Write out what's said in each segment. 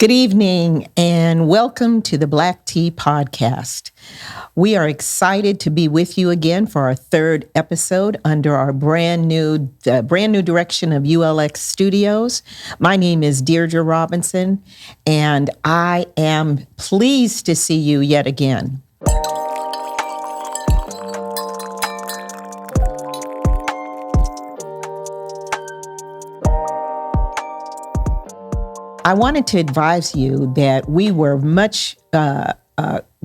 Good evening and welcome to the Blacc podcast. We are excited to be with you again for our third episode under our brand new direction of ULX Studios. My name is Deirdre Robinson, and I am pleased to see you yet again. I wanted to advise you that we were much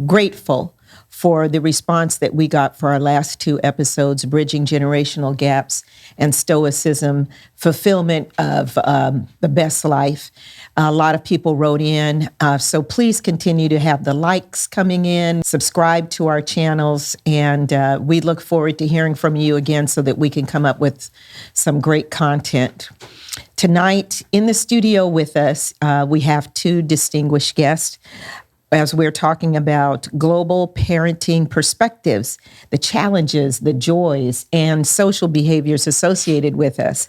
grateful for the response that we got for our last two episodes, Bridging Generational Gaps and Stoicism, Fulfillment of the Best Life. A lot of people wrote in, so please continue to have the likes coming in, subscribe to our channels, and we look forward to hearing from you again so that we can come up with some great content. Tonight, in the studio with us, we have two distinguished guests as we're talking about global parenting perspectives, the challenges, the joys, and social behaviors associated with us.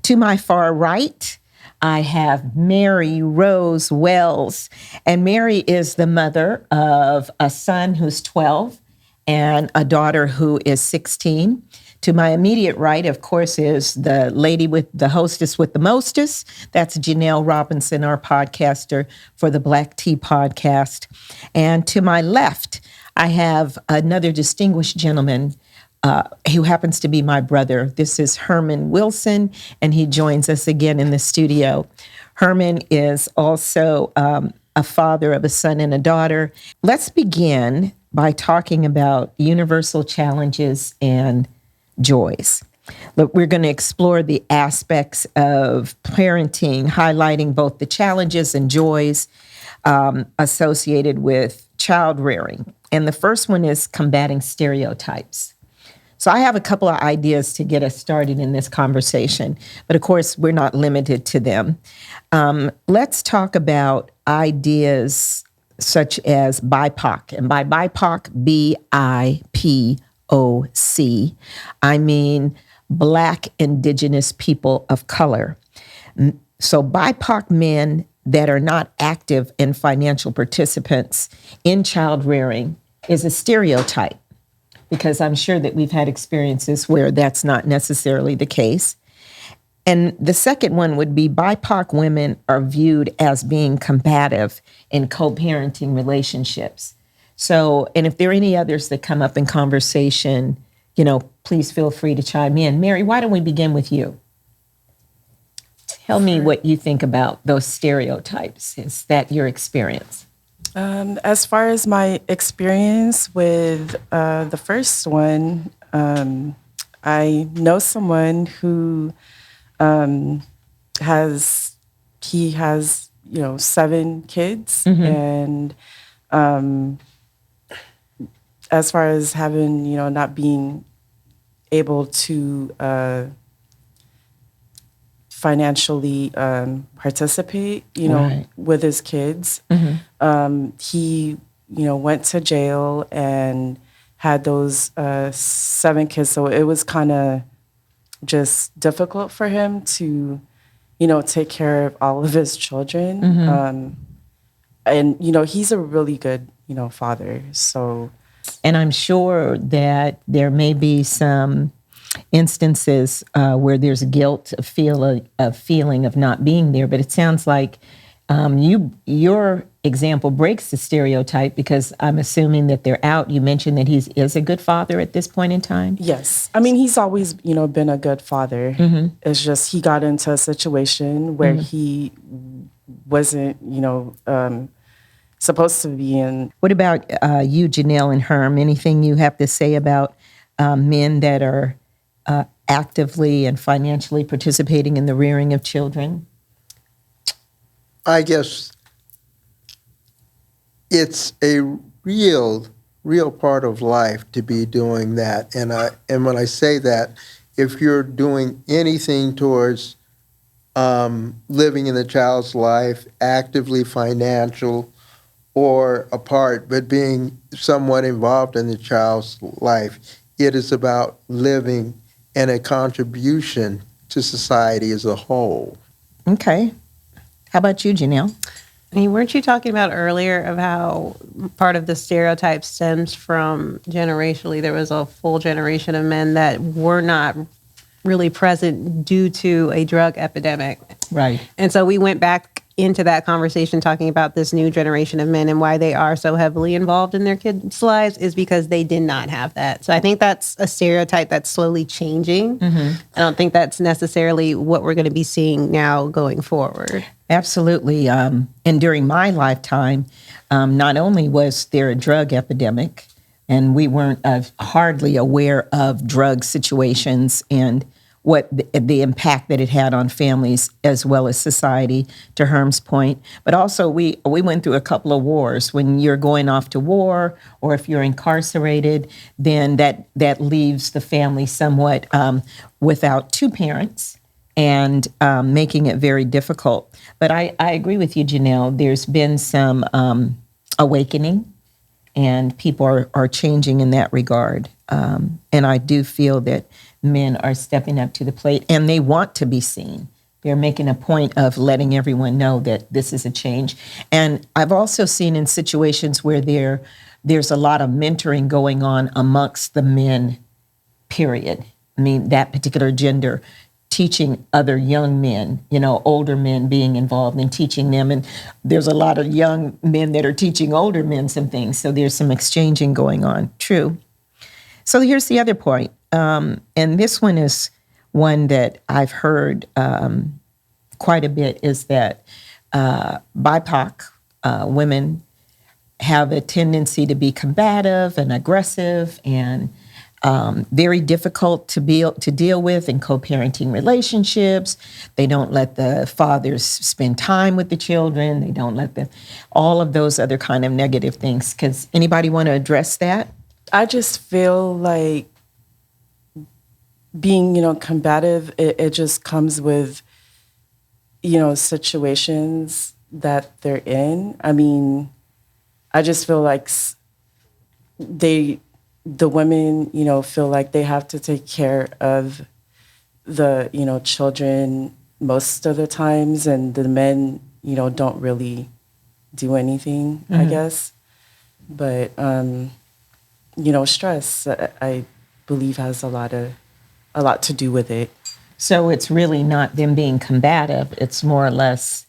To my far right, I have Mary Rose Wells, and Mary is the mother of a son who's 12 and a daughter who is 16. To my immediate right, of course, is the lady with the hostess with the mostest. That's Janelle Robinson, our podcaster for the Blacc podcast. And to my left, I have another distinguished gentleman who happens to be my brother. This is Herman Wilson, and he joins us again in the studio. Herman is also a father of a son and a daughter. Let's begin by talking about universal challenges and joys. But we're going to explore the aspects of parenting, highlighting both the challenges and joys associated with child rearing. And the first one is combating stereotypes. So I have a couple of ideas to get us started in this conversation, but of course, we're not limited to them. Let's talk about ideas such as BIPOC, and by BIPOC, B.I.P.O.C, I mean Black Indigenous people of color. So BIPOC men that are not active and financial participants in child rearing is a stereotype, because I'm sure that we've had experiences where that's not necessarily the case. And the second one would be BIPOC women are viewed as being combative in co-parenting relationships. So, and if there are any others that come up in conversation, please feel free to chime in. Mary, why don't we begin with you? Tell me what you think about those stereotypes. Is that your experience? As far as my experience with the first one, I know someone who has 7 kids, and as far as having, not being able to financially participate, Right. with his kids. He, went to jail and had those 7 kids. So it was kind of just difficult for him to, take care of all of his children. And, he's a really good, father. So. And I'm sure that there may be some instances where there's guilt, a feeling of not being there. But it sounds like your example breaks the stereotype, because I'm assuming that they're out. You mentioned that he is a good father at this point in time. Yes. I mean, he's always, been a good father. It's just he got into a situation where he wasn't, supposed to be in. What about you, Janelle and Herm? Anything you have to say about men that are actively and financially participating in the rearing of children? I guess it's a real part of life to be doing that. And when I say that, if you're doing anything towards living in the child's life, actively financial or a part, but being somewhat involved in the child's life, it is about living and a contribution to society as a whole. Okay. How about you, Janelle? I mean, weren't you talking about earlier of how part of the stereotype stems from generationally? There was a full generation of men that were not really present due to a drug epidemic. Right. And so we went back into that conversation talking about this new generation of men and why they are so heavily involved in their kids' lives is because they did not have that. So I think that's a stereotype that's slowly changing. I don't think that's necessarily what we're going to be seeing now going forward. Absolutely. And during my lifetime, not only was there a drug epidemic, and we weren't hardly aware of drug situations and what the impact that it had on families as well as society, to Herm's point. But also we went through a couple of wars. When you're going off to war or if you're incarcerated, then that leaves the family somewhat without two parents and making it very difficult. But I agree with you, Janelle. There's been some awakening and people are changing in that regard. And I do feel that men are stepping up to the plate and they want to be seen. They're making a point of letting everyone know that this is a change. And I've also seen in situations where there's a lot of mentoring going on amongst the men, period. I mean, that particular gender, teaching other young men, older men being involved and teaching them. And there's a lot of young men that are teaching older men some things. So there's some exchanging going on. True. So here's the other point. And this one is one that I've heard quite a bit, is that BIPOC women have a tendency to be combative and aggressive and very difficult to deal with in co-parenting relationships. They don't let the fathers spend time with the children. They don't let all of those other kind of negative things. Does anybody want to address that? I just feel like being, combative, it just comes with, situations that they're in. I mean, I just feel like the women, feel like they have to take care of the, children most of the times, and the men, don't really do anything, I guess. But, stress, I believe, has a lot to do with it. So it's really not them being combative. It's more or less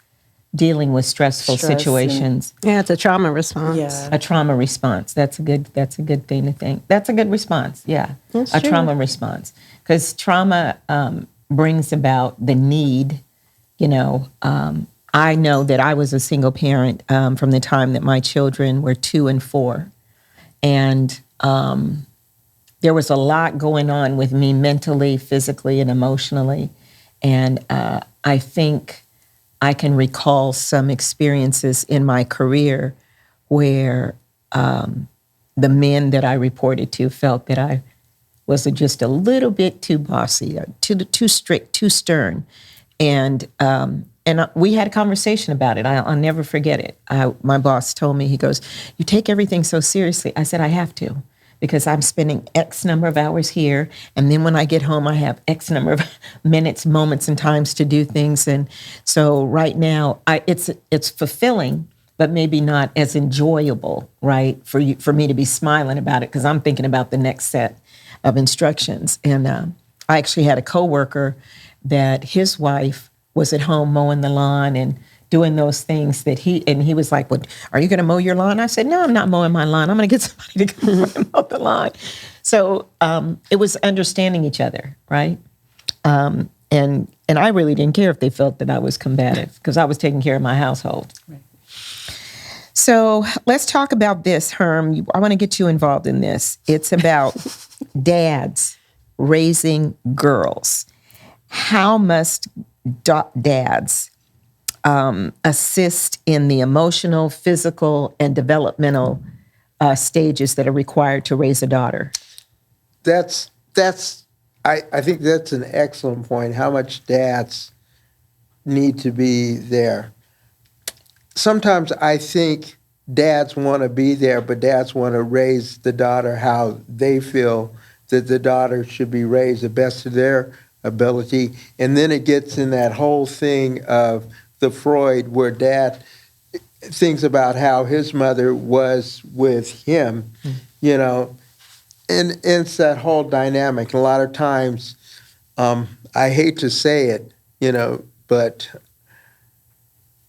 dealing with stressful situations. Yeah, it's a trauma response. Yeah. A trauma response. That's a good thing to think. That's a good response. Yeah. That's a true. Trauma response. Because trauma brings about the need, I know that I was a single parent from the time that my children were 2 and 4. And there was a lot going on with me mentally, physically, and emotionally. And I think I can recall some experiences in my career where the men that I reported to felt that I was just a little bit too bossy, too strict, too stern. And we had a conversation about it. I'll never forget it. My boss told me, he goes, "You take everything so seriously." I said, "I have to, because I'm spending X number of hours here, and then when I get home, I have X number of minutes, moments, and times to do things." And so right now, it's fulfilling, but maybe not as enjoyable, right, for me to be smiling about it, because I'm thinking about the next set of instructions. And I actually had a coworker that his wife was at home mowing the lawn and doing those things that he was like, "What, are you going to mow your lawn?" I said, "No, I'm not mowing my lawn. I'm going to get somebody to come and mow the lawn." So it was understanding each other, right? And I really didn't care if they felt that I was combative, because I was taking care of my household. Right. So let's talk about this, Herm. I want to get you involved in this. It's about dads raising girls. How must dads assist in the emotional, physical, and developmental stages that are required to raise a daughter? I think that's an excellent point. How much dads need to be there. Sometimes I think dads want to be there, but dads want to raise the daughter how they feel that the daughter should be raised, the best of their ability. And then it gets in that whole thing of the Freud where dad, things about how his mother was with him, you know, and it's that whole dynamic. A lot of times, I hate to say it, you know, but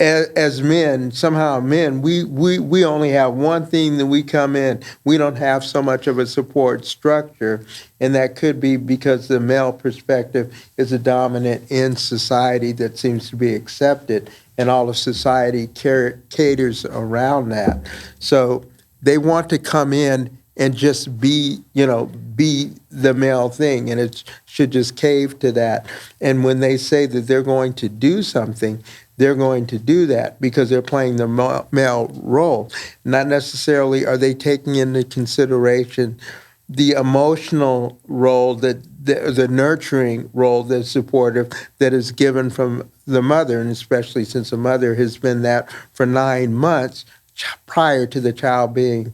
as men, somehow men, we only have one thing that we come in. We don't have so much of a support structure, and that could be because the male perspective is a dominant in society that seems to be accepted, and all of society caters around that. So they want to come in and just be, you know, be the male thing, and it should just cave to that. And when they say that they're going to do something, they're going to do that because they're playing the male role. Not necessarily are they taking into consideration the emotional role, that the nurturing role that's supportive, that is given from the mother, and especially since the mother has been that for 9 months prior to the child being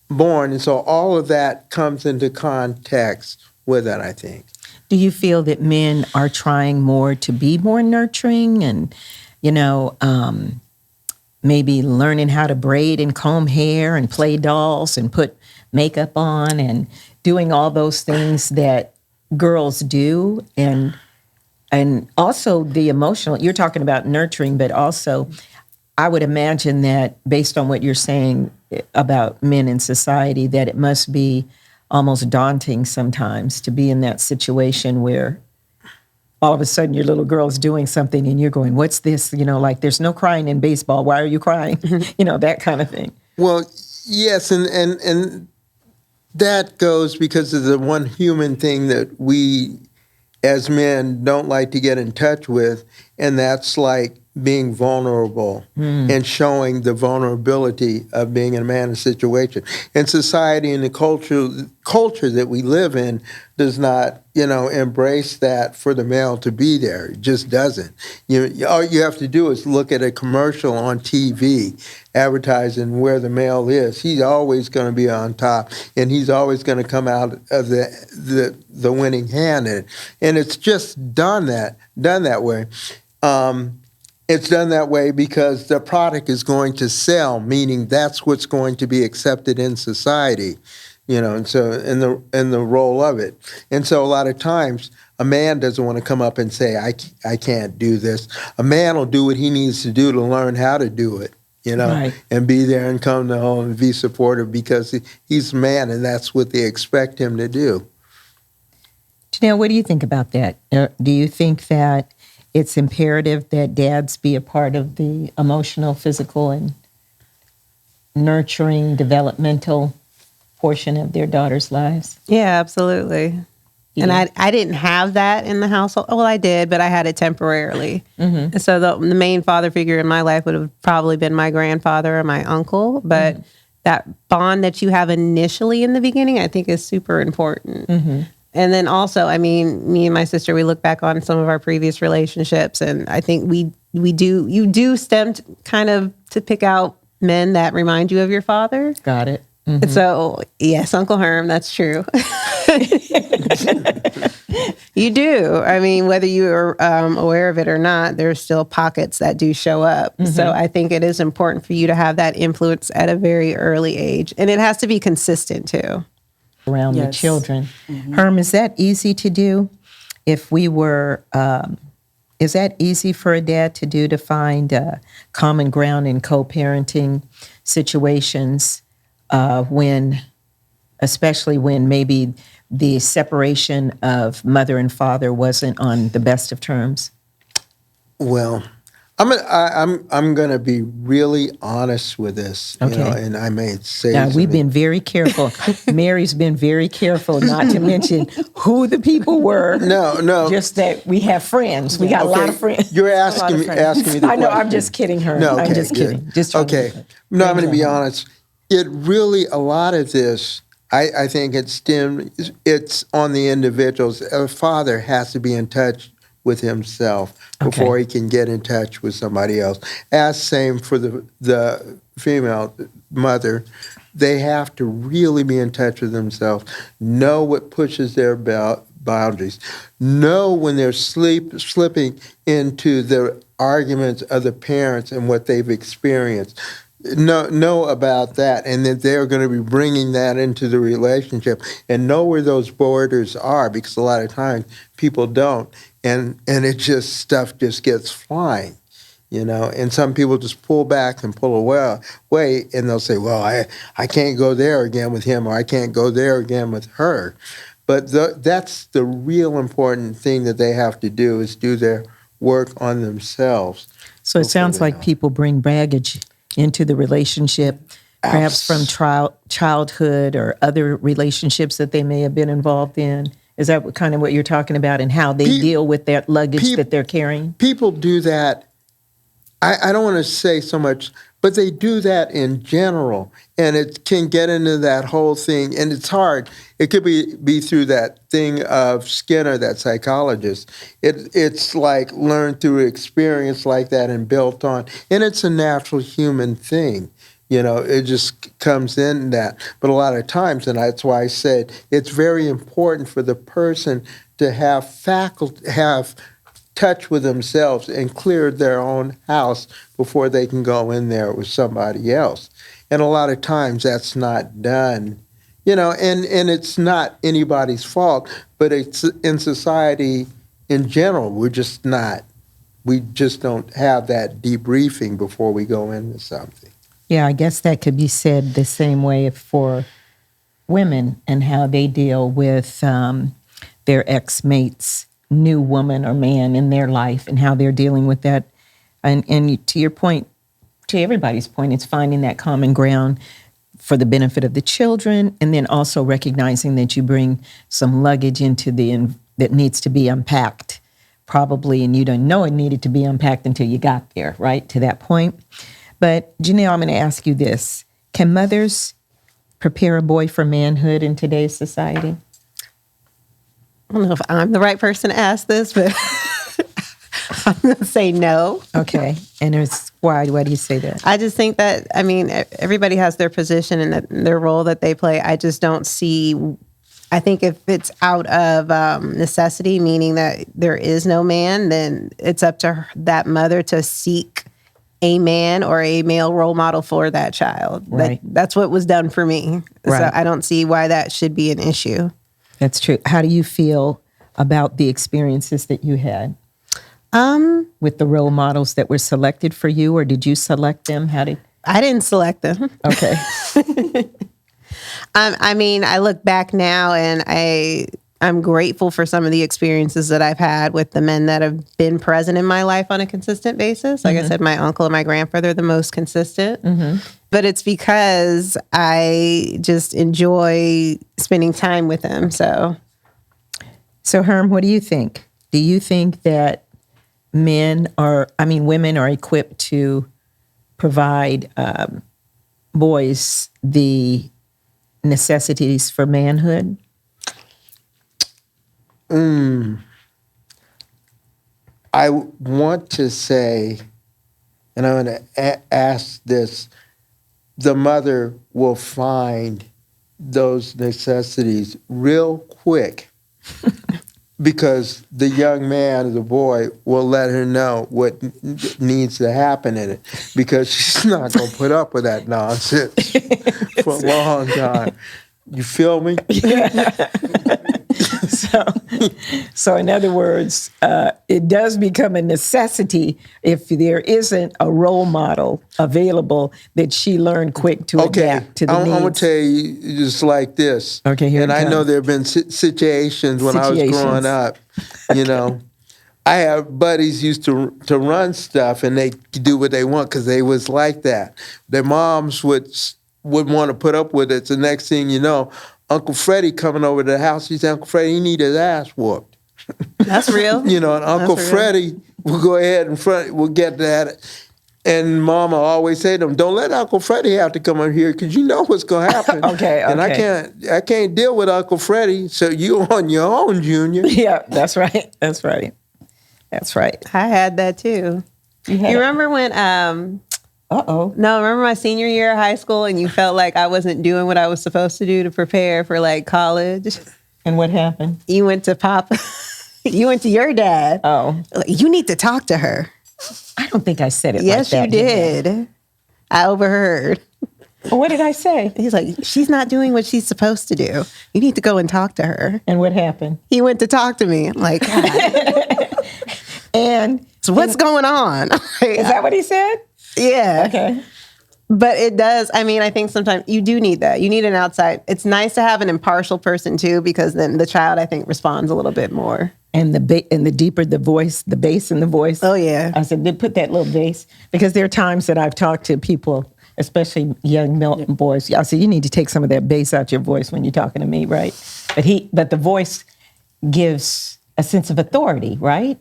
born. And so all of that comes into context with it, I think. Do you feel that men are trying more to be more nurturing and, you know, maybe learning how to braid and comb hair and play dolls and put makeup on and doing all those things that girls do? And also the emotional, you're talking about nurturing, but also I would imagine that based on what you're saying about men in society, that it must be almost daunting sometimes to be in that situation where all of a sudden your little girl's doing something and you're going, what's this? You know, like there's no crying in baseball. Why are you crying? You know, that kind of thing. Well, yes, and that goes because of the one human thing that we as men don't like to get in touch with, and that's like being vulnerable and showing the vulnerability of being in a man's situation. And society and the culture that we live in does not, you know, embrace that for the male to be there. It just doesn't. All you have to do is look at a commercial on TV advertising where the male is. He's always going to be on top, and he's always going to come out of the winning hand. And it's just done that way. It's done that way because the product is going to sell, meaning that's what's going to be accepted in society, you know, and so in the role of it. And so a lot of times a man doesn't want to come up and say, I can't do this. A man will do what he needs to do to learn how to do it, you know, right, and be there and come to home and be supportive because he's a man and that's what they expect him to do. Janelle, what do you think about that? Do you think that it's imperative that dads be a part of the emotional, physical, and nurturing, developmental portion of their daughters' lives? Yeah, absolutely. Yeah. And I didn't have that in the household. Well, I did, but I had it temporarily. Mm-hmm. And so the main father figure in my life would have probably been my grandfather or my uncle. But that bond that you have initially in the beginning, I think is super important. Mm-hmm. And then also, I mean, me and my sister, we look back on some of our previous relationships, and I think you do stem kind of to pick out men that remind you of your father. Got it. Mm-hmm. So, yes, Uncle Herm, that's true. You do. I mean, whether you're aware of it or not, there's still pockets that do show up. Mm-hmm. So I think it is important for you to have that influence at a very early age. And it has to be consistent, too. Around the children. Mm-hmm. Herm, is that easy to do? If we were, is that easy for a dad to do, to find common ground in co-parenting situations especially when maybe the separation of mother and father wasn't on the best of terms? Well, I'm going to be really honest with this, okay. You know, and I may say now, something. We've been very careful. Mary's been very careful not to mention who the people were. No. Just that we have friends. We got a lot of friends. You're asking me the question. I know, I'm just kidding her. No, okay, I'm just kidding. Just okay. No, I'm going to be honest. It really, a lot of this, I think it's on the individuals. A father has to be in touch with himself before he can get in touch with somebody else. As same for the female mother. They have to really be in touch with themselves, know what pushes their boundaries, know when they're slipping into the arguments of the parents and what they've experienced. Know about that, and that they're going to be bringing that into the relationship, and know where those borders are, because a lot of times people don't, and it just stuff just gets flying, and some people just pull back and pull away, and they'll say, well, I can't go there again with him, or I can't go there again with her. But that's the real important thing that they have to do, is do their work on themselves. So it sounds like people bring baggage into the relationship, perhaps from childhood or other relationships that they may have been involved in. Is that kind of what you're talking about, and how they deal with that luggage that they're carrying? People do that. I don't want to say so much, but they do that in general, and it can get into that whole thing, and it's hard. It could be through that thing of Skinner, that psychologist. It's like learned through experience like that and built on, and it's a natural human thing. It just comes in that. But a lot of times, and that's why I said it's very important for the person to have touch with themselves and clear their own house before they can go in there with somebody else. And a lot of times that's not done, and it's not anybody's fault, but it's in society in general, we just don't have that debriefing before we go into something. Yeah, I guess that could be said the same way for women and how they deal with their ex-mates, new woman or man in their life, and how they're dealing with that. And to your point, to everybody's point, it's finding that common ground for the benefit of the children, and then also recognizing that you bring some luggage into that needs to be unpacked, probably, and you don't know it needed to be unpacked until you got there, right, to that point. But Janelle, I'm going to ask you this. Can mothers prepare a boy for manhood in today's society? I don't know if I'm the right person to ask this, but I'm going to say no. Okay. And why do you say that? I just think that, everybody has their position and their role that they play. I just don't see, I think if it's out of necessity, meaning that there is no man, then it's up to that mother to seek a man or a male role model for that child. Right. That's what was done for me. Right. So I don't see why that should be an issue. That's true. How do you feel about the experiences that you had with the role models that were selected for you, or did you select them? I didn't select them. Okay. I look back now and I'm grateful for some of the experiences that I've had with the men that have been present in my life on a consistent basis. Like I said, my uncle and my grandfather are the most consistent. But it's because I just enjoy spending time with them. So Herm, what do you think? Do you think that women are equipped to provide boys the necessities for manhood? I want to say, and I'm going to ask this, the mother will find those necessities real quick because the young man or the boy will let her know what needs to happen in it, because she's not going to put up with that nonsense for a long time. You feel me? So in other words, it does become a necessity if there isn't a role model available that she learned quick to adapt to the needs. I'm going to tell you just like this. Okay, here and it I comes. know there have been situations when I was growing up, I have buddies used to run stuff, and they do what they want because they was like that. Their moms would want to put up with it. The next thing you know, Uncle Freddie coming over to the house, he said, Uncle Freddie, he need his ass whooped. That's real. And Uncle Freddie will go ahead and we'll get that. And Mama always say to him, don't let Uncle Freddie have to come over here because you know what's going to happen. Okay. And I can't deal with Uncle Freddie, so you on your own, Junior. Yeah, that's right. That's right. I had that too. You remember when remember my senior year of high school and you felt like I wasn't doing what I was supposed to do to prepare for like college? And what happened? You went to Papa. You went to your dad. Oh. You need to talk to her. I don't think I said it Yes, like you that. did. I overheard. What did I say? He's like, she's not doing what she's supposed to do. You need to go and talk to her. And what happened? He went to talk to me. I'm like, God. And So what's going on? is that what he said? Yeah. Okay. But it does. I mean, I think sometimes you do need that. You need an outside. It's nice to have an impartial person too, because then the child, I think, responds a little bit more. And the deeper the voice, the bass in the voice. Oh, yeah. I said, they put that little bass. Because there are times that I've talked to people, especially young Milton boys. I said, you need to take some of that bass out your voice when you're talking to me, right? But the voice gives a sense of authority, right?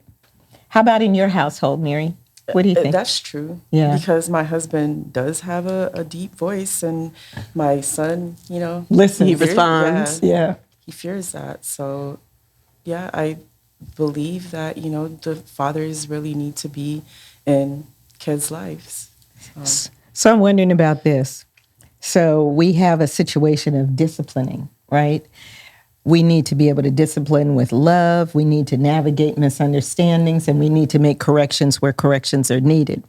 How about in your household, Mary? What do you think? That's true. Yeah. Because my husband does have a deep voice, and my son, Listen, He responds. Yeah. he fears that. So, yeah, I believe that, the fathers really need to be in kids' lives. So I'm wondering about this. So we have a situation of disciplining, right? We need to be able to discipline with love. We need to navigate misunderstandings, and we need to make corrections where corrections are needed.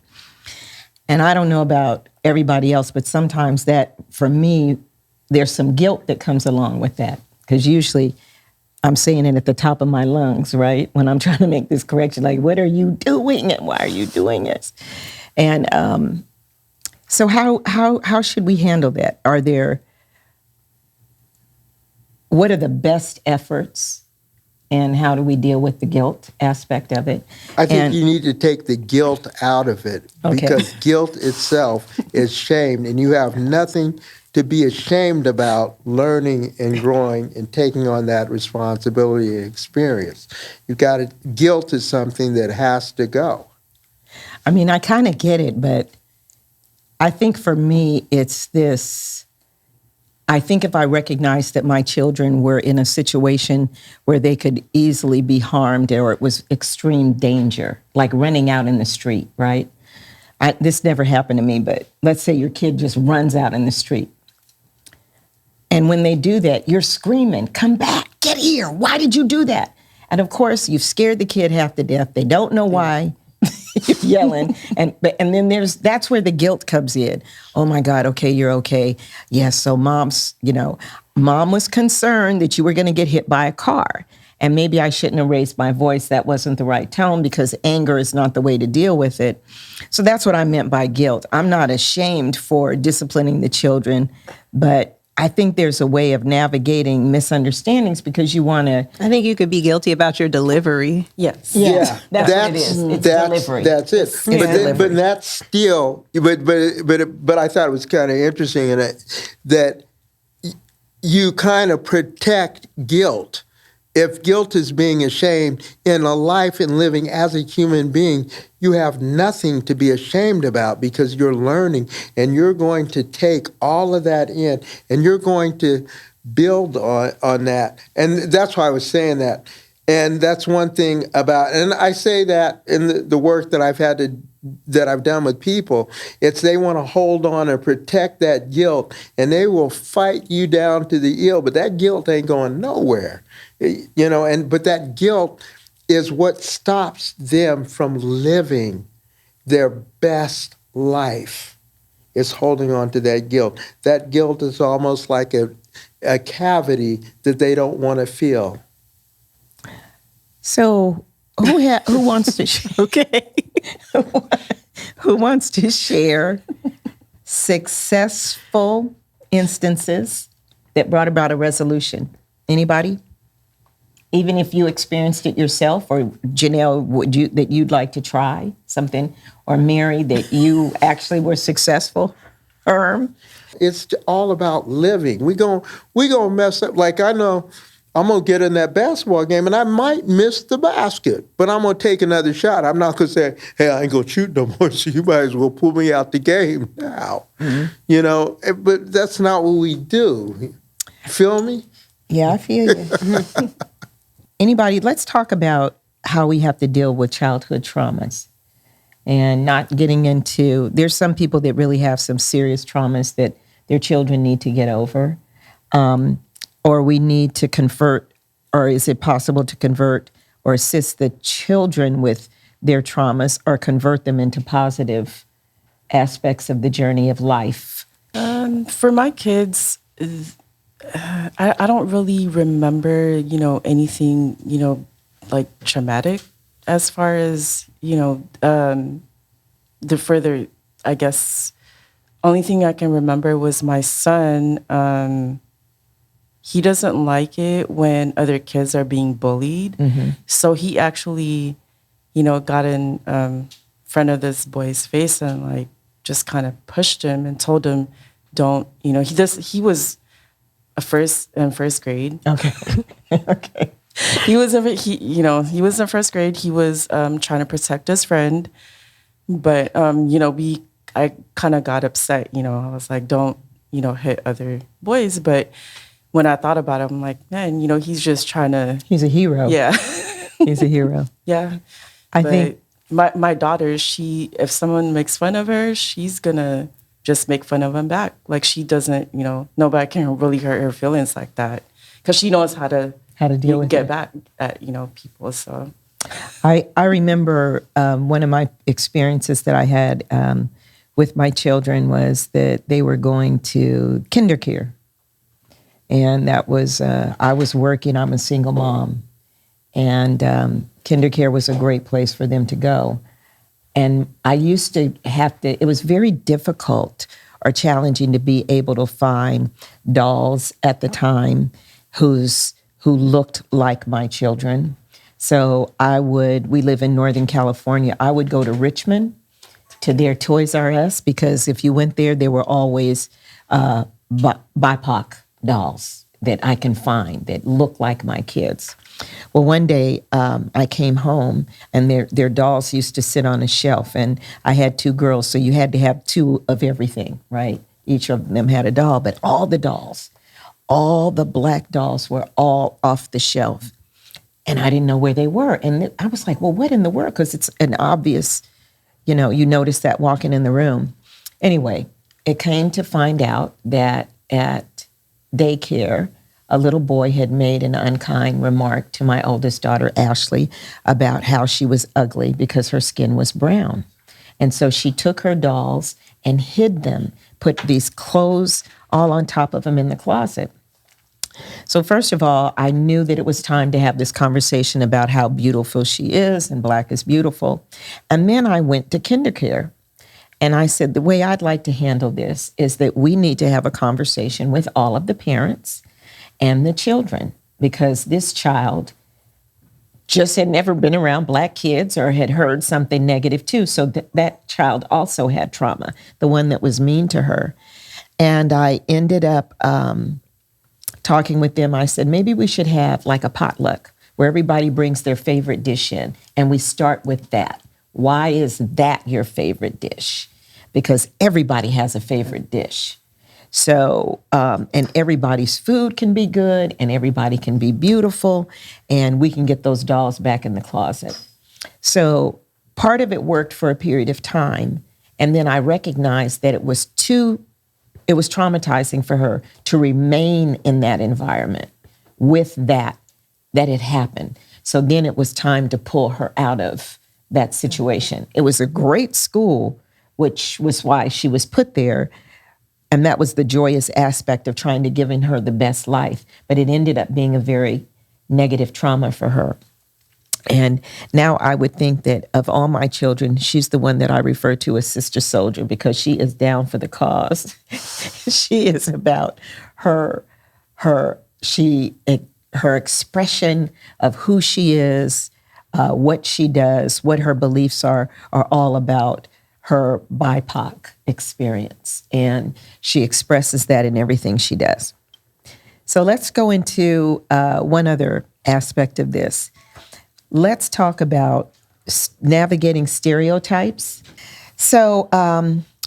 And I don't know about everybody else, but sometimes that, for me, there's some guilt that comes along with that. Because usually I'm saying it at the top of my lungs, right? When I'm trying to make this correction, like, what are you doing and why are you doing this? And so how should we handle that? What are the best efforts, and how do we deal with the guilt aspect of it? I think you need to take the guilt out of it, Okay. because guilt itself is shame, and you have nothing to be ashamed about learning and growing and taking on that responsibility and experience. Guilt is something that has to go. I mean, I kind of get it, but I think for me, it's this. I think if I recognized that my children were in a situation where they could easily be harmed, or it was extreme danger, like running out in the street, right? This never happened to me, but let's say your kid just runs out in the street. And when they do that, you're screaming, come back, get here. Why did you do that? And of course, you've scared the kid half to death. They don't know why. You're yelling. And then that's where the guilt comes in. Oh my God, okay, you're okay. Yes, so mom was concerned that you were going to get hit by a car. And maybe I shouldn't have raised my voice. That wasn't the right tone, because anger is not the way to deal with it. So that's what I meant by guilt. I'm not ashamed for disciplining the children, but I think there's a way of navigating misunderstandings, because you want to. I think you could be guilty about your delivery. Yes. Yeah, that's what it is. It's delivery. That's it. But that's still. But I thought it was kind of interesting that you kind of protect guilt. If guilt is being ashamed in a life and living as a human being, you have nothing to be ashamed about, because you're learning, and you're going to take all of that in, and you're going to build on that. And that's why I was saying that. And that's one thing about, and I say that in the work that I've done with people, it's they want to hold on and protect that guilt, and they will fight you down to the ill, but that guilt ain't going nowhere. But that guilt is what stops them from living their best life. It's holding on to that guilt. That guilt is almost like a cavity that they don't want to feel. So who wants to okay? Who wants to share successful instances that brought about a resolution? Anybody? Even if you experienced it yourself, or Janelle, that you'd like to try something, or Mary, that you actually were successful? Herm? It's all about living. We gonna mess up. Like, I know I'm going to get in that basketball game, and I might miss the basket, but I'm going to take another shot. I'm not going to say, hey, I ain't going to shoot no more, so you might as well pull me out the game now. Mm-hmm. But that's not what we do. Feel me? Yeah, I feel you. Anybody, let's talk about how we have to deal with childhood traumas, and not getting into, there's some people that really have some serious traumas that their children need to get over. Or we need to convert, or is it possible to convert or assist the children with their traumas or convert them into positive aspects of the journey of life? For my kids, I don't really remember, anything, like traumatic as far as, the further, I guess, only thing I can remember was my son. He doesn't like it when other kids are being bullied. So he actually, got in front of this boy's face and like just kind of pushed him and told him, don't, he was in first grade. Okay. Okay. He was in first grade. He was trying to protect his friend, but I kind of got upset. I was like, don't hit other boys. But when I thought about it, I'm like, man, he's just trying to. He's a hero. Yeah. He's a hero. Yeah. I But think my daughter, if someone makes fun of her, she's gonna just make fun of them back. Like she doesn't, nobody can really hurt her feelings like that because she knows how to deal with get it. back at people. So I remember one of my experiences that I had with my children was that they were going to kindercare. And that was, I was working, I'm a single mom. And kindercare was a great place for them to go. And I used to it was very difficult or challenging to be able to find dolls at the time who looked like my children. So we live in Northern California. I would go to Richmond to their Toys R Us because if you went there were always BIPOC dolls that I can find that look like my kids. Well, one day I came home and their dolls used to sit on a shelf, and I had two girls, so you had to have two of everything, right? Each of them had a doll, but all the Blacc dolls were all off the shelf, and I didn't know where they were. And I was like, well, what in the world? Because it's an obvious, you notice that walking in the room. Anyway, it came to find out that at daycare, a little boy had made an unkind remark to my oldest daughter, Ashley, about how she was ugly because her skin was brown. And so she took her dolls and hid them, put these clothes all on top of them in the closet. So first of all, I knew that it was time to have this conversation about how beautiful she is, and Blacc is beautiful. And then I went to kindercare. And I said, the way I'd like to handle this is that we need to have a conversation with all of the parents and the children, because this child just had never been around Black kids or had heard something negative too. So that child also had trauma, the one that was mean to her. And I ended up talking with them. I said, maybe we should have like a potluck where everybody brings their favorite dish in, and we start with that. Why is that your favorite dish? Because everybody has a favorite dish. So, and everybody's food can be good, and everybody can be beautiful, and we can get those dolls back in the closet. So part of it worked for a period of time, and then I recognized that it was traumatizing for her to remain in that environment with that had happened. So then it was time to pull her out of that situation. It was a great school, which was why she was put there. And that was the joyous aspect of trying to give her the best life. But it ended up being a very negative trauma for her. And now I would think that of all my children, she's the one that I refer to as Sister Soldier, because she is down for the cause. She is about her expression of who she is, what she does, what her beliefs are all about her BIPOC experience. And she expresses that in everything she does. So let's go into one other aspect of this. Let's talk about navigating stereotypes. So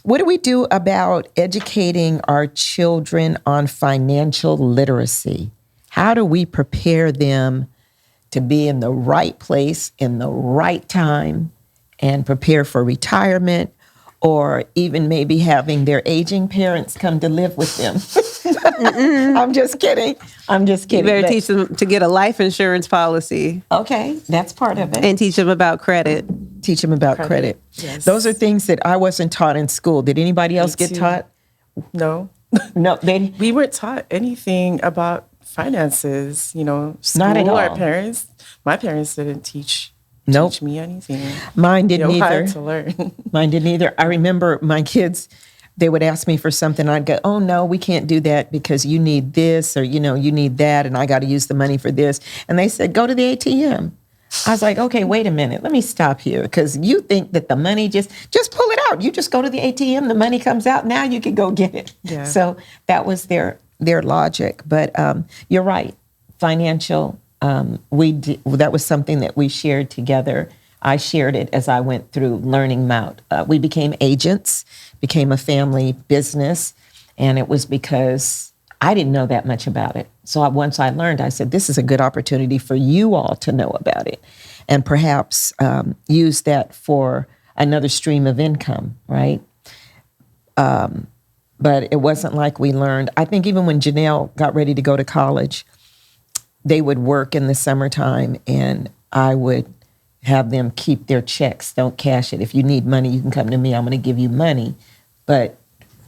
what do we do about educating our children on financial literacy? How do we prepare them to be in the right place, in the right time, and prepare for retirement, or even maybe having their aging parents come to live with them? I'm just kidding. You better teach them to get a life insurance policy. Okay, that's part of it. And teach them about credit. Teach them about credit. Yes. Those are things that I wasn't taught in school. Did anybody else get too. taught? No. No, they We weren't taught anything about finances, school, Not at all. our parents. My parents didn't teach Nope. me anything. Mine didn't I either. had to learn. Mine didn't either. I remember my kids, they would ask me for something. I'd go, oh, no, we can't do that because you need this or, you need that. And I got to use the money for this. And they said, go to the ATM. I was like, okay, wait a minute. Let me stop here because you think that the money just pull it out. You just go to the ATM. The money comes out. Now you can go get it. Yeah. So that was their logic. But you're right. Financial, that was something that we shared together. I shared it as I went through learning Mount. We became agents, became a family business, and it was because I didn't know that much about it. So once I learned, I said, this is a good opportunity for you all to know about it and perhaps use that for another stream of income, right? But it wasn't like we learned. I think even when Janelle got ready to go to college, they would work in the summertime and I would have them keep their checks. Don't cash it. If you need money, you can come to me. I'm going to give you money, but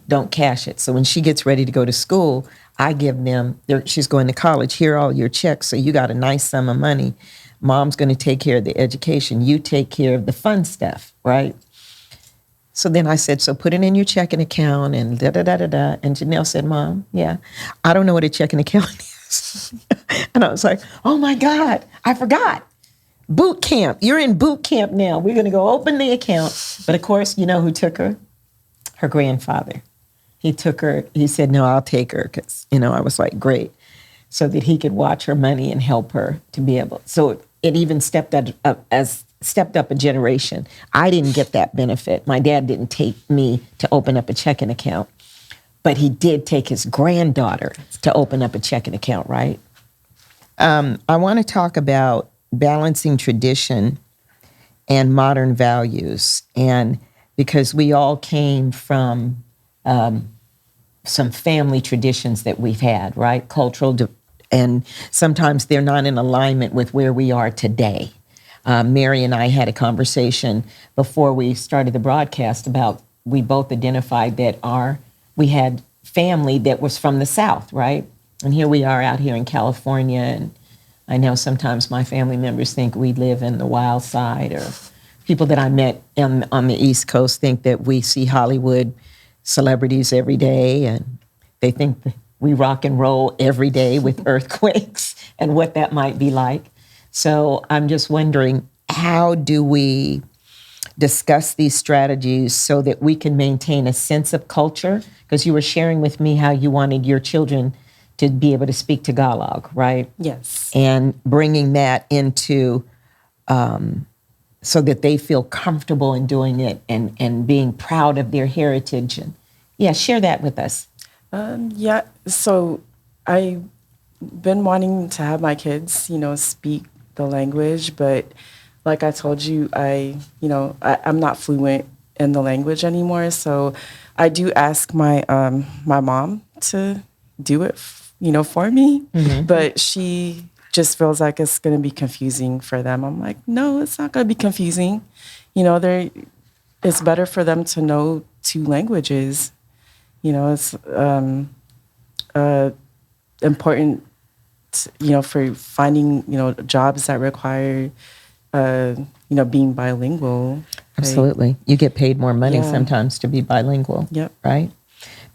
don't cash it. So when she gets ready to go to school, I give them, she's going to college, here are all your checks. So you got a nice sum of money. Mom's going to take care of the education. You take care of the fun stuff, right? So then I said, so put it in your checking account and da-da-da-da-da. And Janelle said, Mom, yeah, I don't know what a checking account is. And I was like, oh my God, I forgot. Boot camp. You're in boot camp now. We're going to go open the account. But of course, you know who took her? Her grandfather. He took her. He said, no, I'll take her because, I was like, great. So that he could watch her money and help her to be able. So it even stepped up a generation. I didn't get that benefit. My dad didn't take me to open up a checking account, but he did take his granddaughter to open up a checking account, right? I want to talk about balancing tradition and modern values. And because we all came from some family traditions that we've had, right? And sometimes they're not in alignment with where we are today. Mary and I had a conversation before we started the broadcast about, we both identified that we had family that was from the South, right? And here we are out here in California, and I know sometimes my family members think we live in the wild side, or people that I met on the East Coast think that we see Hollywood celebrities every day, and they think that we rock and roll every day with earthquakes and what that might be like. So I'm just wondering, how do we discuss these strategies so that we can maintain a sense of culture? Because you were sharing with me how you wanted your children to be able to speak Tagalog, right? Yes. And bringing that into so that they feel comfortable in doing it and being proud of their heritage. And share that with us. So I've been wanting to have my kids, speak the language, but like I told you, I'm not fluent in the language anymore. So I do ask my my mom to do it, for me, but she just feels like it's going to be confusing for them. I'm like, no, it's not going to be confusing. It's better for them to know two languages. It's important, for finding, jobs that require, being bilingual. Absolutely. You get paid more money sometimes to be bilingual. Yep. Right?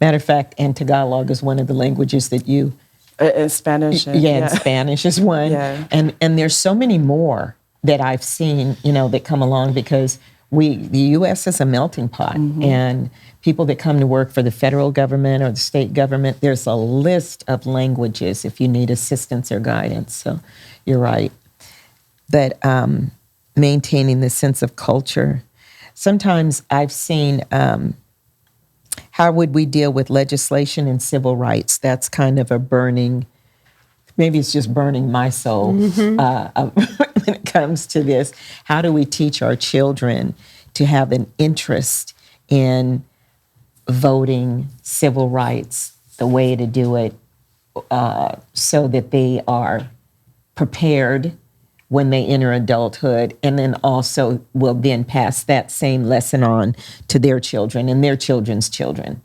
Matter of fact, and Tagalog is one of the languages that you... And Spanish. And Spanish is one. Yeah. And there's so many more that I've seen, that come along because the U.S. is a melting pot. And people that come to work for the federal government or the state government, there's a list of languages if you need assistance or guidance. So you're right. But maintaining the sense of culture. Sometimes I've seen... how would we deal with legislation and civil rights? That's kind of a burning, maybe it's just burning my soul when it comes to this. How do we teach our children to have an interest in voting, civil rights, the way to do it, so that they are prepared when they enter adulthood, and then also will then pass that same lesson on to their children and their children's children.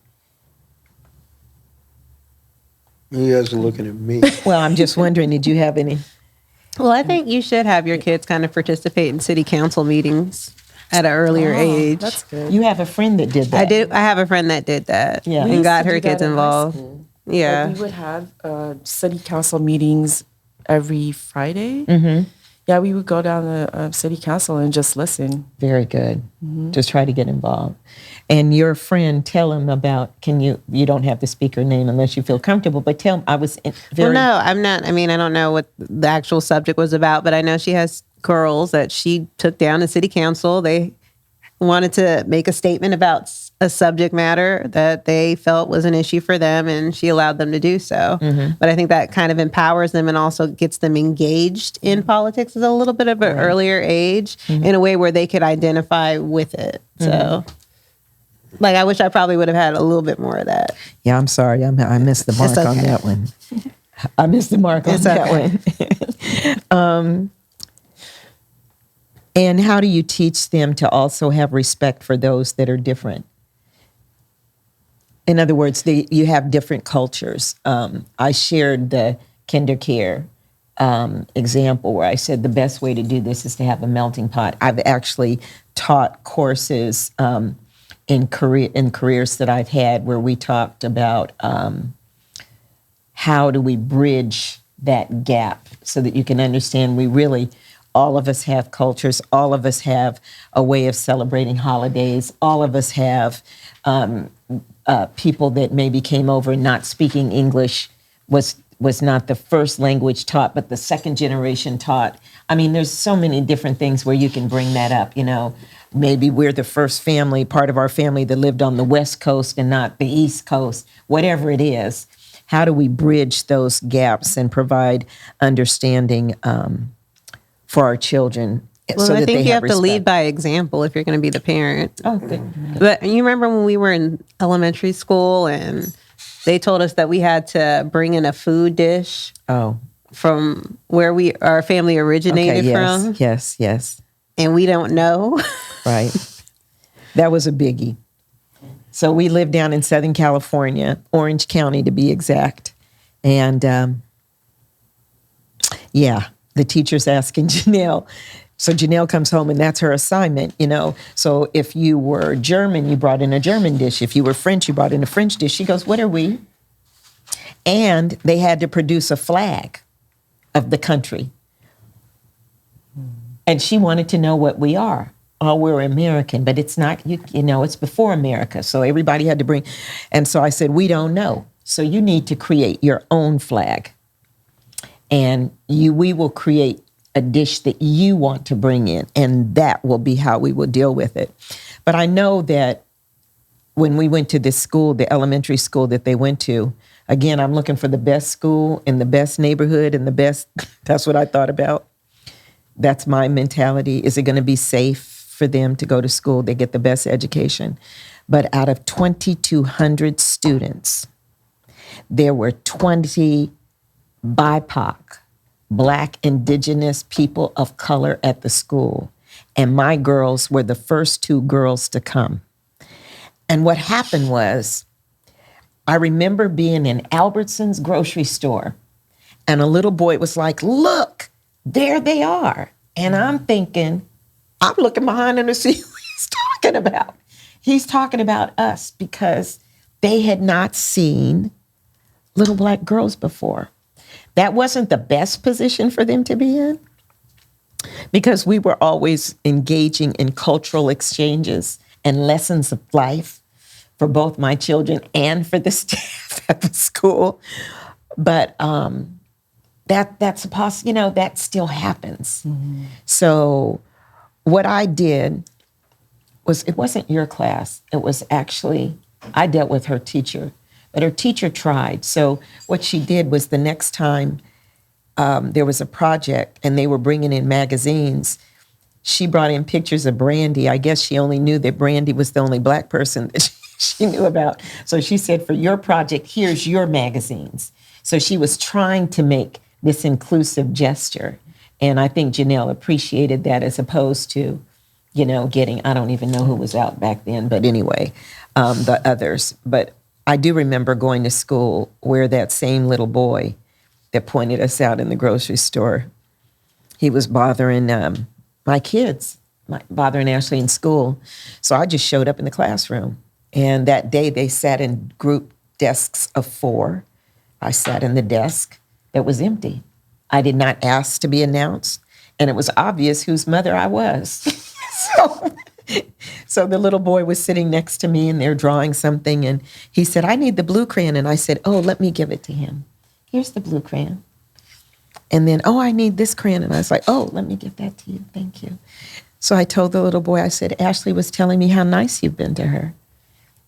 You guys are looking at me. Well, I'm just wondering, did you have any? Well, I think you should have your kids kind of participate in city council meetings at an earlier age. That's good. You have a friend that did that. I have a friend that did that. Yeah. We And used got to her do that kids in high involved. school. Yeah. Like we would have city council meetings every Friday. Mm-hmm. Yeah, we would go down to city council and just listen. Very good. Just try to get involved. And your friend, tell him about, you don't have to speak her name unless you feel comfortable, but tell him Well, no, I'm not. I mean, I don't know what the actual subject was about, but I know she has girls that she took down to city council. They wanted to make a statement about a subject matter that they felt was an issue for them, and she allowed them to do so. But I think that kind of empowers them and also gets them engaged in politics at a little bit of an earlier age in a way where they could identify with it. So, like, I wish I probably would have had a little bit more of that. Yeah, I'm sorry. I missed the mark on okay. that one. I missed the mark on It's that okay. one. And how do you teach them to also have respect for those that are different? In other words, you have different cultures. I shared the kinder care example where I said the best way to do this is to have a melting pot. I've actually taught courses in careers that I've had where we talked about how do we bridge that gap so that you can understand all of us have cultures, all of us have a way of celebrating holidays, all of us have people that maybe came over not speaking English was not the first language taught, but the second generation taught. I mean, there's so many different things where you can bring that up, Maybe we're the first family, part of our family that lived on the West Coast and not the East Coast, whatever it is. How do we bridge those gaps and provide understanding for our children Well, so that I think they you have have to lead respect? by example if you're going to be the parent. Oh, good. But you remember when we were in elementary school and they told us that we had to bring in a food dish Oh, from where our family originated okay, yes, from, yes, and we don't know. right. That was a biggie. So we lived down in Southern California, Orange County to be exact. And the teacher's asking Janelle. So Janelle comes home and that's her assignment, So if you were German, you brought in a German dish. If you were French, you brought in a French dish. She goes, what are we? And they had to produce a flag of the country. And she wanted to know what we are. Oh, we're American, but it's not, it's before America. So everybody had to bring. And so I said, we don't know. So you need to create your own flag. And we will create a dish that you want to bring in, and that will be how we will deal with it. But I know that when we went to this school, the elementary school that they went to, again, I'm looking for the best school in the best neighborhood and the best, that's what I thought about. That's my mentality. Is it going to be safe for them to go to school? They get the best education. But out of 2,200 students, there were 20 BIPOC, Black, Indigenous people of color at the school. And my girls were the first 2 girls to come. And what happened was, I remember being in Albertson's grocery store, and a little boy was like, look, there they are. And I'm thinking, I'm looking behind him to see who he's talking about. He's talking about us because they had not seen little Black girls before. That wasn't the best position for them to be in because we were always engaging in cultural exchanges and lessons of life for both my children and for the staff at the school. But that's a that still happens. Mm-hmm. So what I did was, it wasn't your class. It was actually, I dealt with her teacher. But her teacher tried. So what she did was, the next time there was a project and they were bringing in magazines, she brought in pictures of Brandy. I guess she only knew that Brandy was the only Black person that she knew about. So she said, for your project, here's your magazines. So she was trying to make this inclusive gesture. And I think Janelle appreciated that as opposed to, getting, I don't even know who was out back then, but anyway, the others. But I do remember going to school where that same little boy that pointed us out in the grocery store, he was bothering my kids, bothering Ashley in school. So I just showed up in the classroom. And that day they sat in group desks of 4. I sat in the desk that was empty. I did not ask to be announced. And it was obvious whose mother I was. So the little boy was sitting next to me and they're drawing something. And he said, I need the blue crayon. And I said, oh, let me give it to him. Here's the blue crayon. And then, oh, I need this crayon. And I was like, oh, let me give that to you. Thank you. So I told the little boy, I said, Ashley was telling me how nice you've been to her.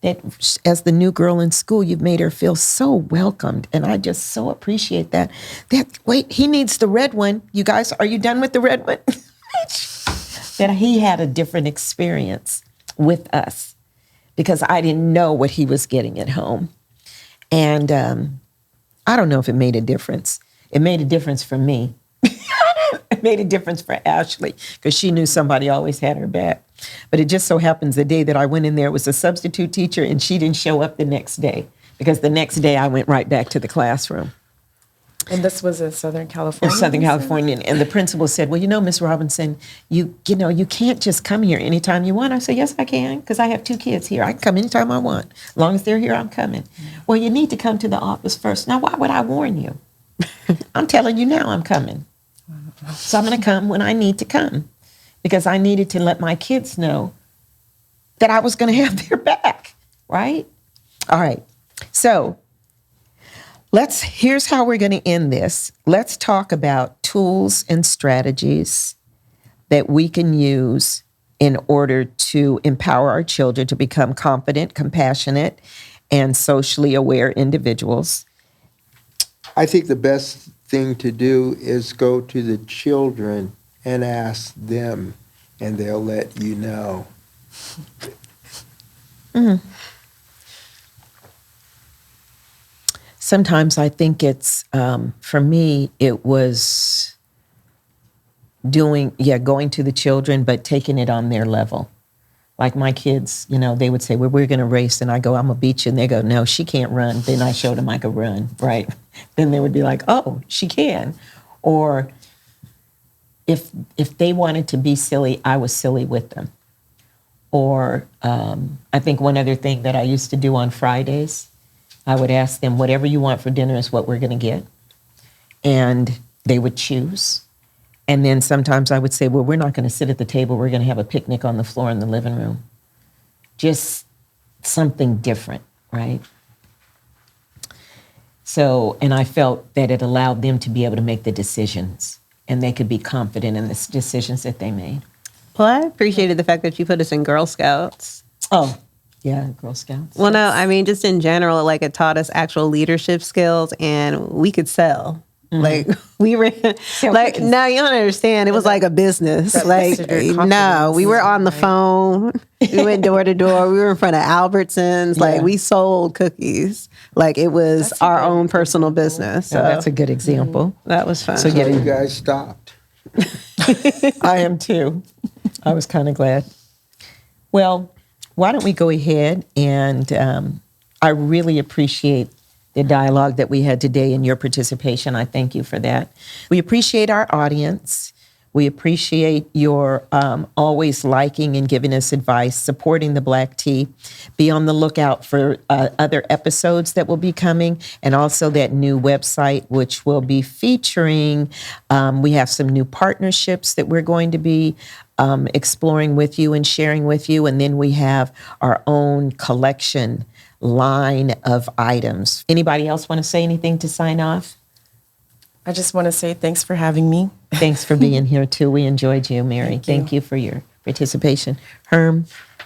That as the new girl in school, you've made her feel so welcomed. And I just so appreciate that. Wait, he needs the red one. You guys, are you done with the red one? That he had a different experience with us because I didn't know what he was getting at home. And I don't know if it made a difference. It made a difference for me. It made a difference for Ashley because she knew somebody always had her back. But it just so happens the day that I went in there was a substitute teacher and she didn't show up the next day because the next day I went right back to the classroom. And this was in Southern California? In Southern California. And the principal said, well, Miss Robinson, you can't just come here anytime you want. I said, yes, I can, because I have 2 kids here. I can come anytime I want. As long as they're here, I'm coming. Well, you need to come to the office first. Now, why would I warn you? I'm telling you now I'm coming. So I'm going to come when I need to come because I needed to let my kids know that I was going to have their back, right? All right. So here's how we're going to end this. Let's talk about tools and strategies that we can use in order to empower our children to become confident, compassionate, and socially aware individuals. I think the best thing to do is go to the children and ask them, and they'll let you know. Mm-hmm. Sometimes I think it's, for me, it was going to the children, but taking it on their level. Like my kids, they would say, well, we're going to race. And I go, I'm going to beat you. And they go, no, she can't run. Then I showed them I could run, right? Then they would be like, oh, she can. Or if they wanted to be silly, I was silly with them. Or I think one other thing that I used to do on Fridays, I would ask them, whatever you want for dinner is what we're going to get. And they would choose. And then sometimes I would say, well, we're not going to sit at the table. We're going to have a picnic on the floor in the living room. Just something different, right? So, and I felt that it allowed them to be able to make the decisions and they could be confident in the decisions that they made. Well, I appreciated the fact that you put us in Girl Scouts. Oh, yeah, Girl Scouts. Well, no, I mean, just in general, like it taught us actual leadership skills and we could sell. Mm-hmm. Like we ran, like now you don't understand. It was like a business. Like no, we were on the phone. We went door to door. We were in front of Albertsons. Yeah. Like we sold cookies. Like it was our own personal business. So that's a good example. That was fun. So you guys stopped. I am too. I was kind of glad. Well, why don't we go ahead and I really appreciate the dialogue that we had today and your participation. I thank you for that. We appreciate our audience. We appreciate your always liking and giving us advice, supporting the Blacc Tea. Be on the lookout for other episodes that will be coming and also that new website, which will be featuring, we have some new partnerships that we're going to be exploring with you and sharing with you. And then we have our own collection line of items. Anybody else want to say anything to sign off? I just want to say thanks for having me. Thanks for being here too. We enjoyed you, Mary. Thank you for your participation. Herm,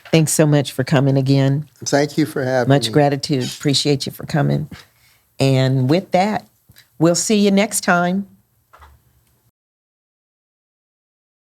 thanks so much for coming again. Thank you for having me. Much gratitude. Appreciate you for coming. And with that, we'll see you next time.